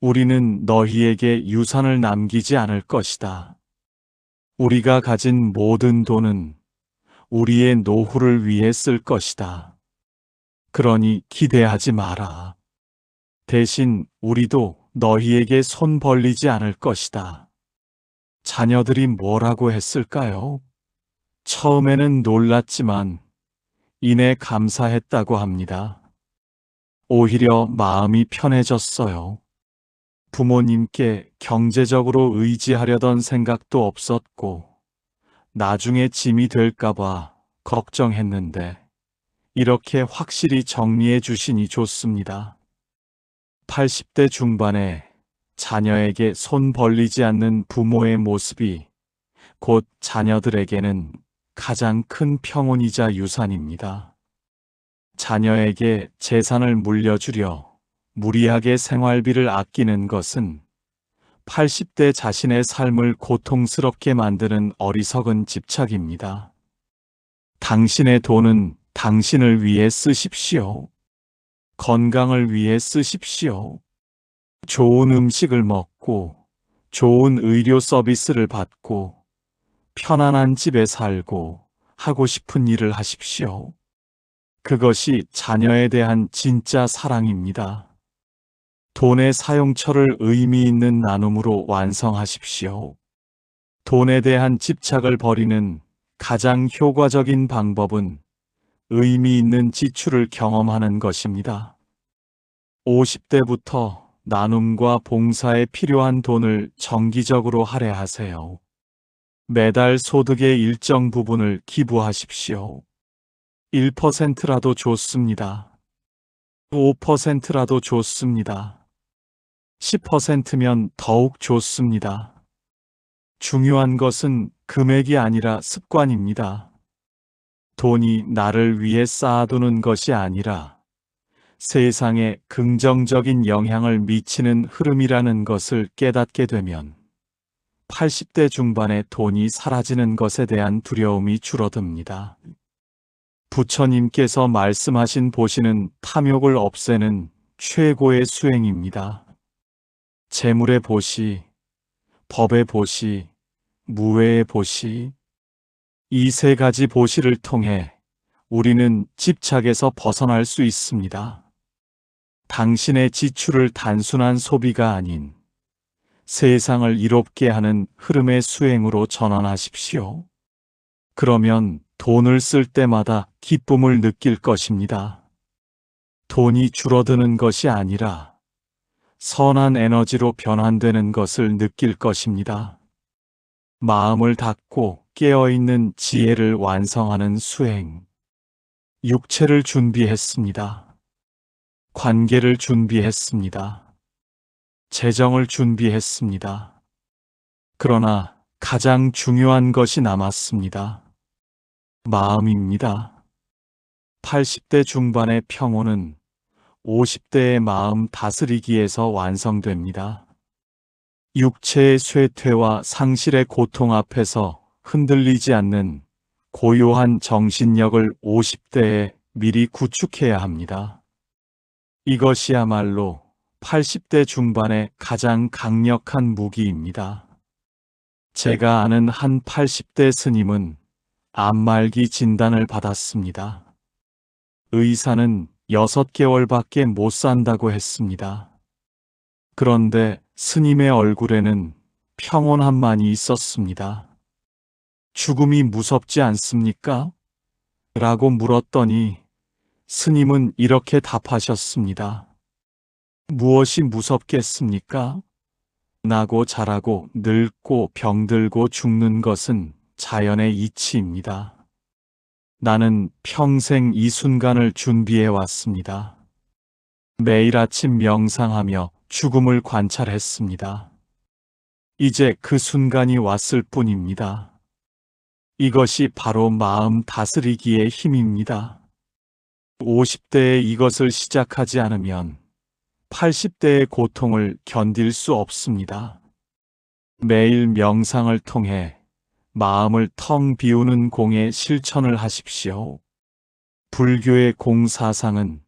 우리는 너희에게 유산을 남기지 않을 것이다. 우리가 가진 모든 돈은 우리의 노후를 위해 쓸 것이다. 그러니 기대하지 마라. 대신 우리도 너희에게 손 벌리지 않을 것이다. 자녀들이 뭐라고 했을까요? 처음에는 놀랐지만 이내 감사했다고 합니다. 오히려 마음이 편해졌어요. 부모님께 경제적으로 의지하려던 생각도 없었고, 나중에 짐이 될까봐 걱정했는데, 이렇게 확실히 정리해 주시니 좋습니다. 80대 중반에 자녀에게 손 벌리지 않는 부모의 모습이 곧 자녀들에게는 가장 큰 평온이자 유산입니다. 자녀에게 재산을 물려주려 무리하게 생활비를 아끼는 것은 80대 자신의 삶을 고통스럽게 만드는 어리석은 집착입니다. 당신의 돈은 당신을 위해 쓰십시오. 건강을 위해 쓰십시오. 좋은 음식을 먹고 좋은 의료 서비스를 받고 편안한 집에 살고 하고 싶은 일을 하십시오. 그것이 자녀에 대한 진짜 사랑입니다. 돈의 사용처를 의미 있는 나눔으로 완성하십시오. 돈에 대한 집착을 버리는 가장 효과적인 방법은 의미 있는 지출을 경험하는 것입니다. 50대부터 나눔과 봉사에 필요한 돈을 정기적으로 할애하세요. 매달 소득의 일정 부분을 기부하십시오. 1%라도 좋습니다. 5%라도 좋습니다. 10%면 더욱 좋습니다. 중요한 것은 금액이 아니라 습관입니다. 돈이 나를 위해 쌓아두는 것이 아니라 세상에 긍정적인 영향을 미치는 흐름이라는 것을 깨닫게 되면 80대 중반에 돈이 사라지는 것에 대한 두려움이 줄어듭니다. 부처님께서 말씀하신 보시는 탐욕을 없애는 최고의 수행입니다. 재물의 보시, 법의 보시, 무외의 보시, 이 세 가지 보시를 통해 우리는 집착에서 벗어날 수 있습니다. 당신의 지출을 단순한 소비가 아닌 세상을 이롭게 하는 흐름의 수행으로 전환하십시오. 그러면 돈을 쓸 때마다 기쁨을 느낄 것입니다. 돈이 줄어드는 것이 아니라 선한 에너지로 변환되는 것을 느낄 것입니다. 마음을 닫고 깨어있는 지혜를 완성하는 수행. 육체를 준비했습니다. 관계를 준비했습니다. 재정을 준비했습니다. 그러나 가장 중요한 것이 남았습니다. 마음입니다. 80대 중반의 평온은 50대의 마음 다스리기에서 완성됩니다. 육체의 쇠퇴와 상실의 고통 앞에서 흔들리지 않는 고요한 정신력을 50대에 미리 구축해야 합니다. 이것이야말로 80대 중반의 가장 강력한 무기입니다. 제가 아는 한 80대 스님은 암말기 진단을 받았습니다. 의사는 6개월밖에 못 산다고 했습니다. 그런데 스님의 얼굴에는 평온함만이 있었습니다. 죽음이 무섭지 않습니까? 라고 물었더니 스님은 이렇게 답하셨습니다. 무엇이 무섭겠습니까? 나고 자라고 늙고 병들고 죽는 것은 자연의 이치입니다. 나는 평생 이 순간을 준비해 왔습니다. 매일 아침 명상하며 죽음을 관찰했습니다. 이제 그 순간이 왔을 뿐입니다. 이것이 바로 마음 다스리기의 힘입니다. 50대에 이것을 시작하지 않으면 80대의 고통을 견딜 수 없습니다. 매일 명상을 통해 마음을 텅 비우는 공의 실천을 하십시오. 불교의 공사상은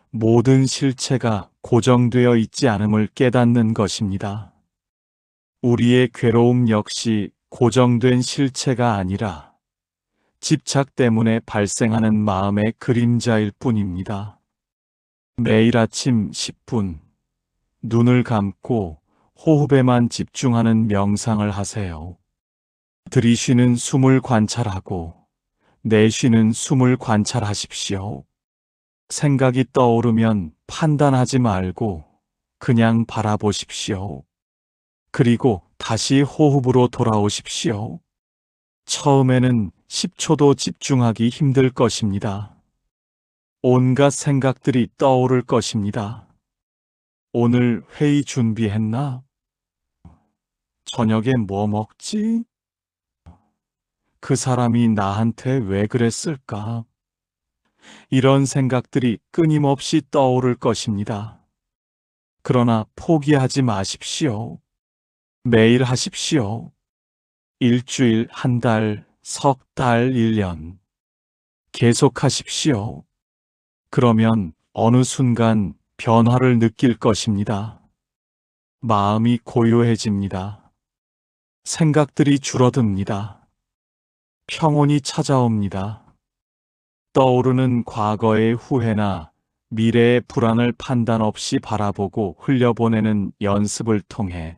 모든 실체가 고정되어 있지 않음을 깨닫는 것입니다. 우리의 괴로움 역시 고정된 실체가 아니라 집착 때문에 발생하는 마음의 그림자일 뿐입니다. 매일 아침 10분, 눈을 감고 호흡에만 집중하는 명상을 하세요. 들이쉬는 숨을 관찰하고 내쉬는 숨을 관찰하십시오. 생각이 떠오르면 판단하지 말고 그냥 바라보십시오. 그리고 다시 호흡으로 돌아오십시오. 처음에는 10초도 집중하기 힘들 것입니다. 온갖 생각들이 떠오를 것입니다. 오늘 회의 준비했나? 저녁에 뭐 먹지? 그 사람이 나한테 왜 그랬을까? 이런 생각들이 끊임없이 떠오를 것입니다. 그러나 포기하지 마십시오. 매일 하십시오. 일주일, 한 달, 석 달, 1년. 계속하십시오. 그러면 어느 순간 변화를 느낄 것입니다. 마음이 고요해집니다. 생각들이 줄어듭니다. 평온이 찾아옵니다. 떠오르는 과거의 후회나 미래의 불안을 판단 없이 바라보고 흘려보내는 연습을 통해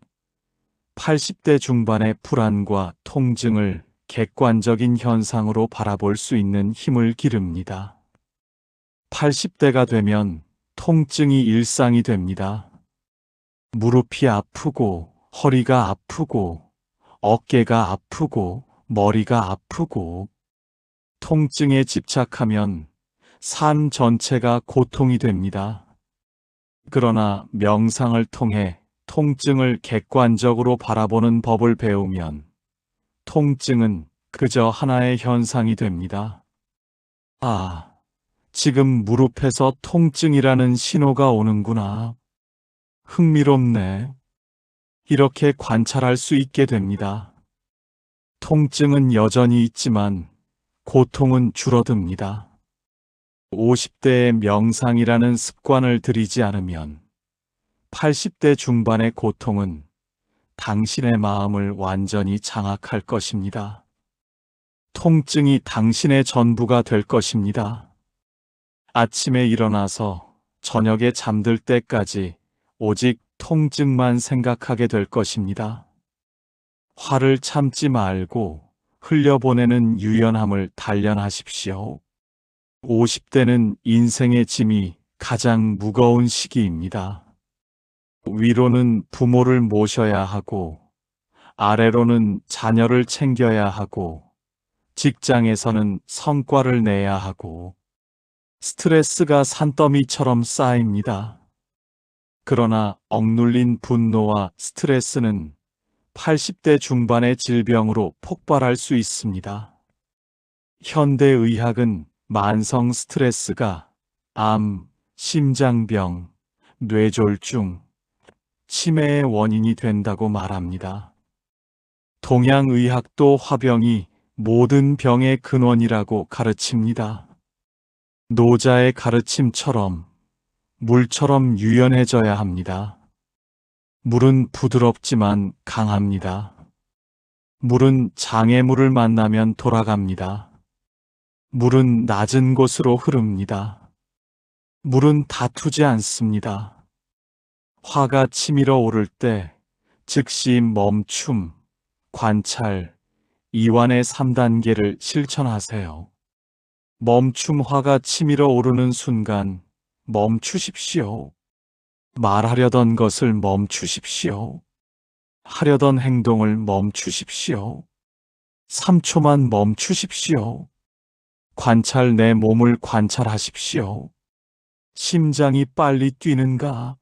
80대 중반의 불안과 통증을 객관적인 현상으로 바라볼 수 있는 힘을 기릅니다. 80대가 되면 통증이 일상이 됩니다. 무릎이 아프고, 허리가 아프고, 어깨가 아프고, 머리가 아프고, 통증에 집착하면 삶 전체가 고통이 됩니다. 그러나 명상을 통해 통증을 객관적으로 바라보는 법을 배우면 통증은 그저 하나의 현상이 됩니다. 아, 지금 무릎에서 통증이라는 신호가 오는구나. 흥미롭네. 이렇게 관찰할 수 있게 됩니다. 통증은 여전히 있지만 고통은 줄어듭니다. 50대의 명상이라는 습관을 들이지 않으면 80대 중반의 고통은 당신의 마음을 완전히 장악할 것입니다. 통증이 당신의 전부가 될 것입니다. 아침에 일어나서 저녁에 잠들 때까지 오직 통증만 생각하게 될 것입니다. 화를 참지 말고 흘려보내는 유연함을 단련하십시오. 50대는 인생의 짐이 가장 무거운 시기입니다. 위로는 부모를 모셔야 하고, 아래로는 자녀를 챙겨야 하고, 직장에서는 성과를 내야 하고, 스트레스가 산더미처럼 쌓입니다. 그러나 억눌린 분노와 스트레스는 80대 중반의 질병으로 폭발할 수 있습니다. 현대의학은 만성 스트레스가 암, 심장병, 뇌졸중, 치매의 원인이 된다고 말합니다. 동양의학도 화병이 모든 병의 근원이라고 가르칩니다. 노자의 가르침처럼 물처럼 유연해져야 합니다. 물은 부드럽지만 강합니다. 물은 장애물을 만나면 돌아갑니다. 물은 낮은 곳으로 흐릅니다. 물은 다투지 않습니다. 화가 치밀어 오를 때 즉시 멈춤, 관찰, 이완의 3단계를 실천하세요. 멈춤. 화가 치밀어 오르는 순간 멈추십시오. 말하려던 것을 멈추십시오. 하려던 행동을 멈추십시오. 3초만 멈추십시오. 관찰. 내 몸을 관찰하십시오. 심장이 빨리 뛰는가?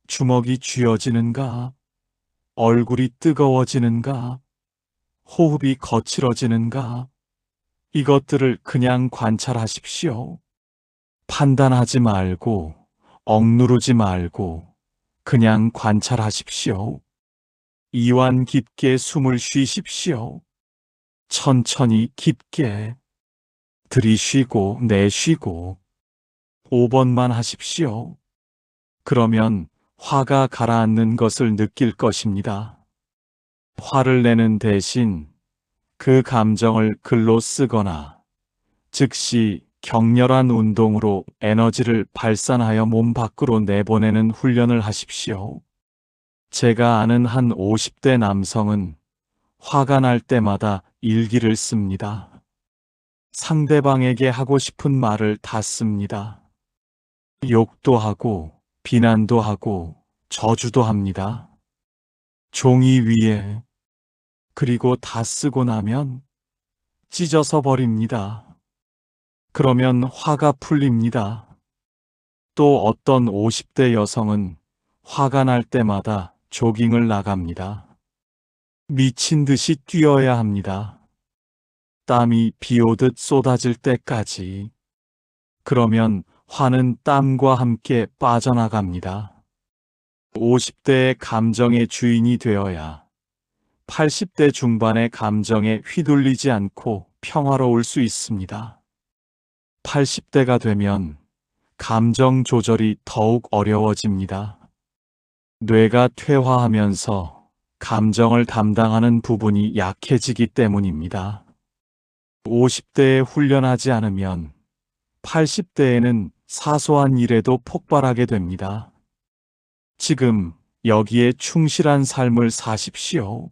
주먹이 쥐어지는가? 얼굴이 뜨거워지는가? 호흡이 거칠어지는가? 이것들을 그냥 관찰하십시오. 판단하지 말고, 억누르지 말고, 그냥 관찰하십시오. 이완 깊게 숨을 쉬십시오. 천천히 깊게 들이쉬고 내쉬고 5번만 하십시오. 그러면 화가 가라앉는 것을 느낄 것입니다. 화를 내는 대신 그 감정을 글로 쓰거나 즉시 격렬한 운동으로 에너지를 발산하여 몸 밖으로 내보내는 훈련을 하십시오. 제가 아는 한 50대 남성은 화가 날 때마다 일기를 씁니다. 상대방에게 하고 싶은 말을 다 씁니다. 욕도 하고, 비난도 하고, 저주도 합니다. 종이 위에. 그리고 다 쓰고 나면 찢어서 버립니다. 그러면 화가 풀립니다. 또 어떤 50대 여성은 화가 날 때마다 조깅을 나갑니다. 미친 듯이 뛰어야 합니다. 땀이 비 오듯 쏟아질 때까지. 그러면 화는 땀과 함께 빠져나갑니다. 50대의 감정의 주인이 되어야 80대 중반의 감정에 휘둘리지 않고 평화로울 수 있습니다. 80대가 되면 감정 조절이 더욱 어려워집니다. 뇌가 퇴화하면서 감정을 담당하는 부분이 약해지기 때문입니다. 50대에 훈련하지 않으면 80대에는 사소한 일에도 폭발하게 됩니다. 지금 여기에 충실한 삶을 사십시오.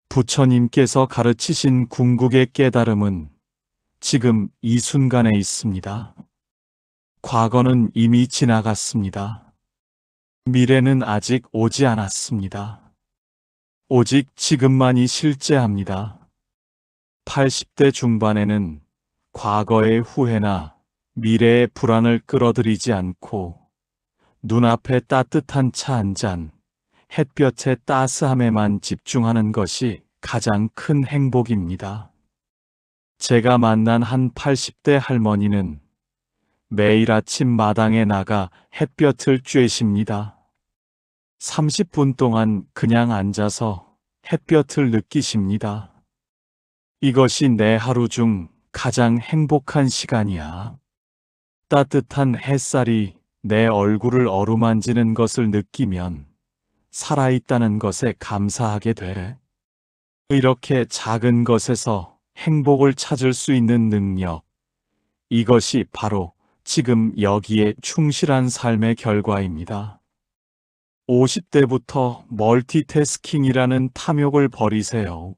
부처님께서 가르치신 궁극의 깨달음은 지금 이 순간에 있습니다. 과거는 이미 지나갔습니다. 미래는 아직 오지 않았습니다. 오직 지금만이 실제합니다. 80대 중반에는 과거의 후회나 미래의 불안을 끌어들이지 않고 눈앞에 따뜻한 차 한 잔, 햇볕의 따스함에만 집중하는 것이 가장 큰 행복입니다. 제가 만난 한 80대 할머니는 매일 아침 마당에 나가 햇볕을 쬐십니다. 30분 동안 그냥 앉아서 햇볕을 느끼십니다. 이것이 내 하루 중 가장 행복한 시간이야. 따뜻한 햇살이 내 얼굴을 어루만지는 것을 느끼면 살아있다는 것에 감사하게 돼. 이렇게 작은 것에서 행복을 찾을 수 있는 능력, 이것이 바로 지금 여기에 충실한 삶의 결과입니다. 50대부터 멀티태스킹이라는 탐욕을 버리세요.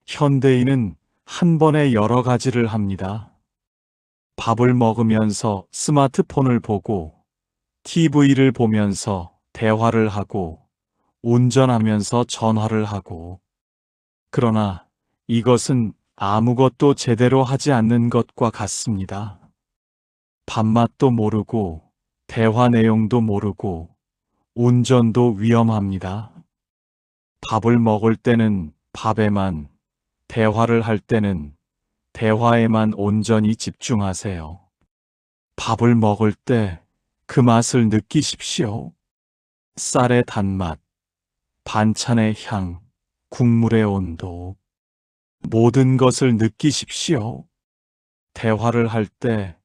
현대인은 한 번에 여러 가지를 합니다. 밥을 먹으면서 스마트폰을 보고, TV를 보면서 대화를 하고, 운전하면서 전화를 하고. 그러나 이것은 아무것도 제대로 하지 않는 것과 같습니다. 밥맛도 모르고, 대화 내용도 모르고, 운전도 위험합니다. 밥을 먹을 때는 밥에만, 대화를 할 때는 대화에만 온전히 집중하세요. 밥을 먹을 때 그 맛을 느끼십시오. 쌀의 단맛, 반찬의 향, 국물의 온도, 모든 것을 느끼십시오. 대화를 할 때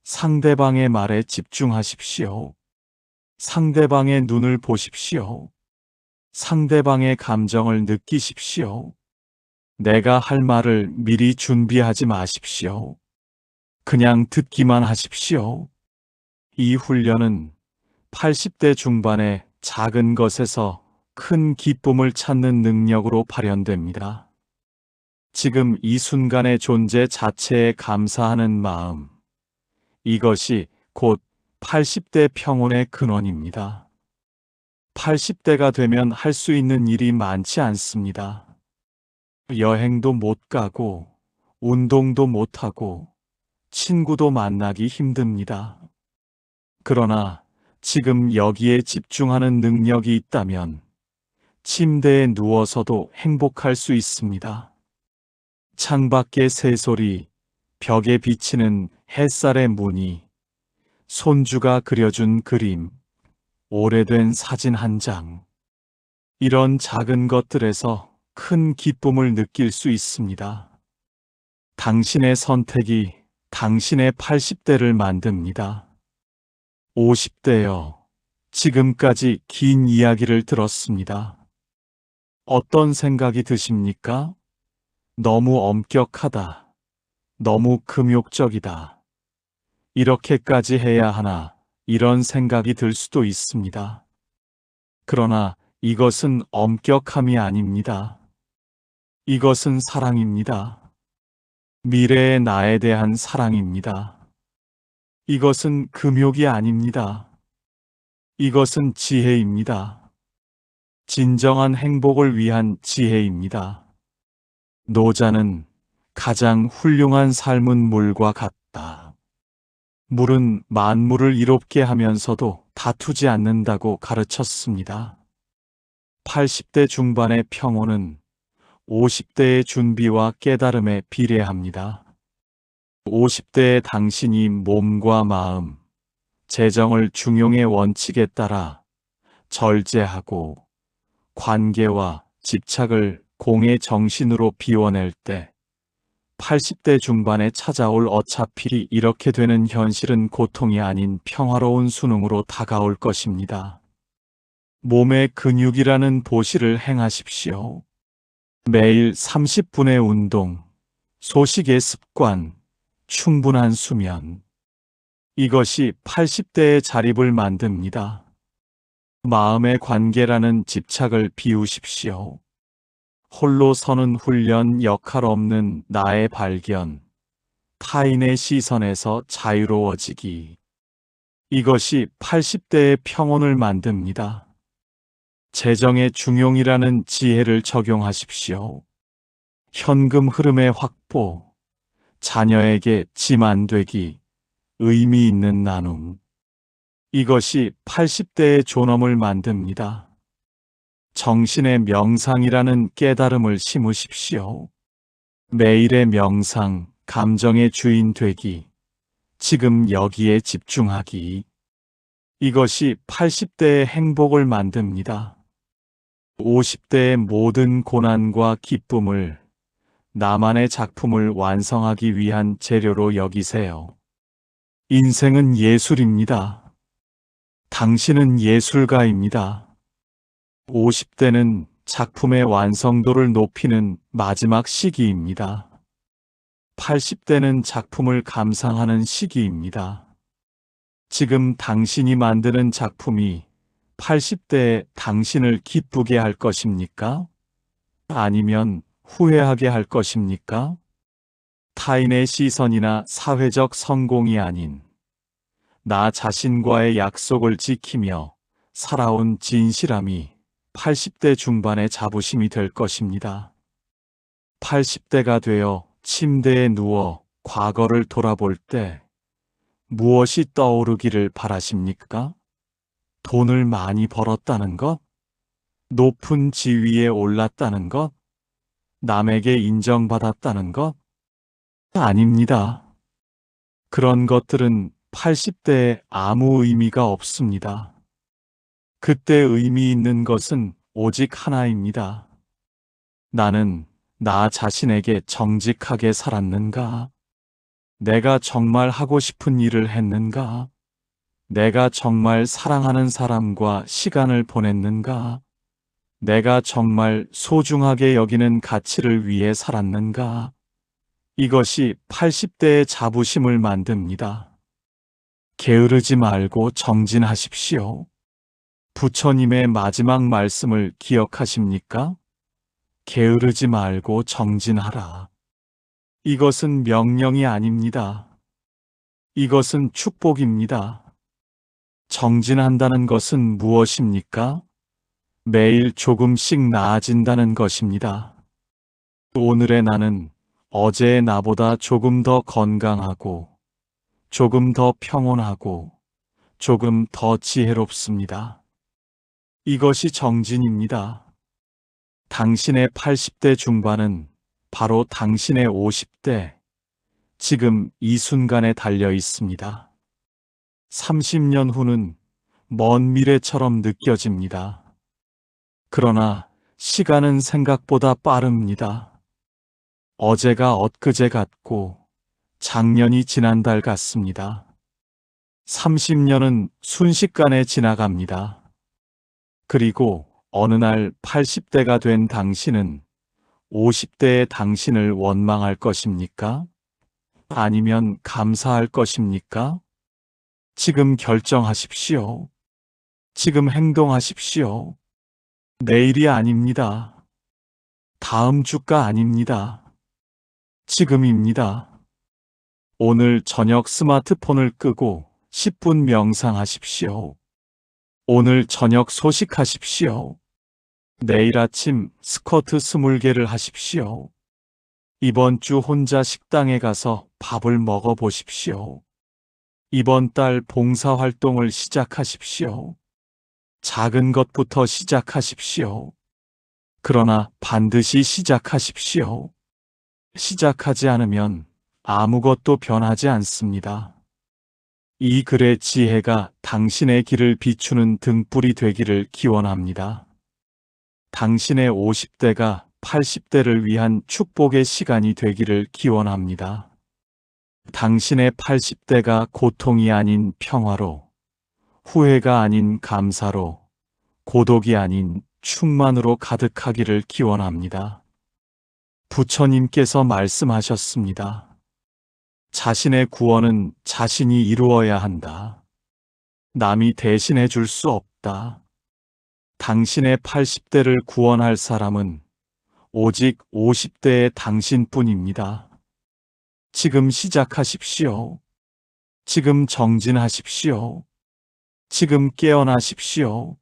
상대방의 말에 집중하십시오. 상대방의 눈을 보십시오. 상대방의 감정을 느끼십시오. 내가 할 말을 미리 준비하지 마십시오. 그냥 듣기만 하십시오. 이 훈련은 80대 중반의 작은 것에서 큰 기쁨을 찾는 능력으로 발현됩니다. 지금 이 순간의 존재 자체에 감사하는 마음, 이것이 곧 80대 평온의 근원입니다. 80대가 되면 할 수 있는 일이 많지 않습니다. 여행도 못 가고, 운동도 못 하고, 친구도 만나기 힘듭니다. 그러나 지금 여기에 집중하는 능력이 있다면 침대에 누워서도 행복할 수 있습니다. 창밖의 새소리, 벽에 비치는 햇살의 무늬, 손주가 그려준 그림, 오래된 사진 한 장. 이런 작은 것들에서 큰 기쁨을 느낄 수 있습니다. 당신의 선택이 당신의 80대를 만듭니다. 50대여, 지금까지 긴 이야기를 들었습니다. 어떤 생각이 드십니까? 너무 엄격하다. 너무 금욕적이다. 이렇게까지 해야 하나, 이런 생각이 들 수도 있습니다. 그러나 이것은 엄격함이 아닙니다. 이것은 사랑입니다. 미래의 나에 대한 사랑입니다. 이것은 금욕이 아닙니다. 이것은 지혜입니다. 진정한 행복을 위한 지혜입니다. 노자는 가장 훌륭한 삶은 물과 같다. 물은 만물을 이롭게 하면서도 다투지 않는다고 가르쳤습니다. 80대 중반의 평온은 50대의 준비와 깨달음에 비례합니다. 50대의 당신이 몸과 마음, 재정을 중용의 원칙에 따라 절제하고 관계와 집착을 공의 정신으로 비워낼 때 80대 중반에 찾아올 어차피 이렇게 되는 현실은 고통이 아닌 평화로운 순응으로 다가올 것입니다. 몸의 근육이라는 보시를 행하십시오. 매일 30분의 운동, 소식의 습관, 충분한 수면. 이것이 80대의 자립을 만듭니다. 마음의 관계라는 집착을 비우십시오. 홀로 서는 훈련, 역할 없는 나의 발견, 타인의 시선에서 자유로워지기. 이것이 80대의 평온을 만듭니다. 재정의 중용이라는 지혜를 적용하십시오. 현금 흐름의 확보, 자녀에게 짐 안 되기, 의미 있는 나눔. 이것이 80대의 존엄을 만듭니다. 정신의 명상이라는 깨달음을 심으십시오. 매일의 명상, 감정의 주인 되기, 지금 여기에 집중하기. 이것이 80대의 행복을 만듭니다. 50대의 모든 고난과 기쁨을 나만의 작품을 완성하기 위한 재료로 여기세요. 인생은 예술입니다. 당신은 예술가입니다. 50대는 작품의 완성도를 높이는 마지막 시기입니다. 80대는 작품을 감상하는 시기입니다. 지금 당신이 만드는 작품이 80대의 당신을 기쁘게 할 것입니까? 아니면 후회하게 할 것입니까? 타인의 시선이나 사회적 성공이 아닌 나 자신과의 약속을 지키며 살아온 진실함이 80대 중반의 자부심이 될 것입니다. 80대가 되어 침대에 누워 과거를 돌아볼 때 무엇이 떠오르기를 바라십니까? 돈을 많이 벌었다는 것? 높은 지위에 올랐다는 것? 남에게 인정받았다는 것? 아닙니다. 그런 것들은 80대에 아무 의미가 없습니다. 그때 의미 있는 것은 오직 하나입니다. 나는 나 자신에게 정직하게 살았는가? 내가 정말 하고 싶은 일을 했는가? 내가 정말 사랑하는 사람과 시간을 보냈는가? 내가 정말 소중하게 여기는 가치를 위해 살았는가? 이것이 80대의 자부심을 만듭니다. 게으르지 말고 정진하십시오. 부처님의 마지막 말씀을 기억하십니까? 게으르지 말고 정진하라. 이것은 명령이 아닙니다. 이것은 축복입니다. 정진한다는 것은 무엇입니까? 매일 조금씩 나아진다는 것입니다. 오늘의 나는 어제의 나보다 조금 더 건강하고, 조금 더 평온하고, 조금 더 지혜롭습니다. 이것이 정진입니다. 당신의 80대 중반은 바로 당신의 50대, 지금 이 순간에 달려 있습니다. 30년 후는 먼 미래처럼 느껴집니다. 그러나 시간은 생각보다 빠릅니다. 어제가 엊그제 같고 작년이 지난달 같습니다. 30년은 순식간에 지나갑니다. 그리고 어느 날 80대가 된 당신은 50대의 당신을 원망할 것입니까? 아니면 감사할 것입니까? 지금 결정하십시오. 지금 행동하십시오. 내일이 아닙니다. 다음 주가 아닙니다. 지금입니다. 오늘 저녁 스마트폰을 끄고 10분 명상하십시오. 오늘 저녁 소식하십시오. 내일 아침 스쿼트 20개를 하십시오. 이번 주 혼자 식당에 가서 밥을 먹어 보십시오. 이번 달 봉사활동을 시작하십시오. 작은 것부터 시작하십시오. 그러나 반드시 시작하십시오. 시작하지 않으면 아무것도 변하지 않습니다. 이 글의 지혜가 당신의 길을 비추는 등불이 되기를 기원합니다. 당신의 50대가 80대를 위한 축복의 시간이 되기를 기원합니다. 당신의 80대가 고통이 아닌 평화로, 후회가 아닌 감사로, 고독이 아닌 충만으로 가득하기를 기원합니다. 부처님께서 말씀하셨습니다. 자신의 구원은 자신이 이루어야 한다. 남이 대신해 줄 수 없다. 당신의 80대를 구원할 사람은 오직 50대의 당신뿐입니다. 지금 시작하십시오. 지금 정진하십시오. 지금 깨어나십시오.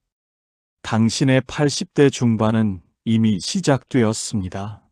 당신의 80대 중반은 이미 시작되었습니다.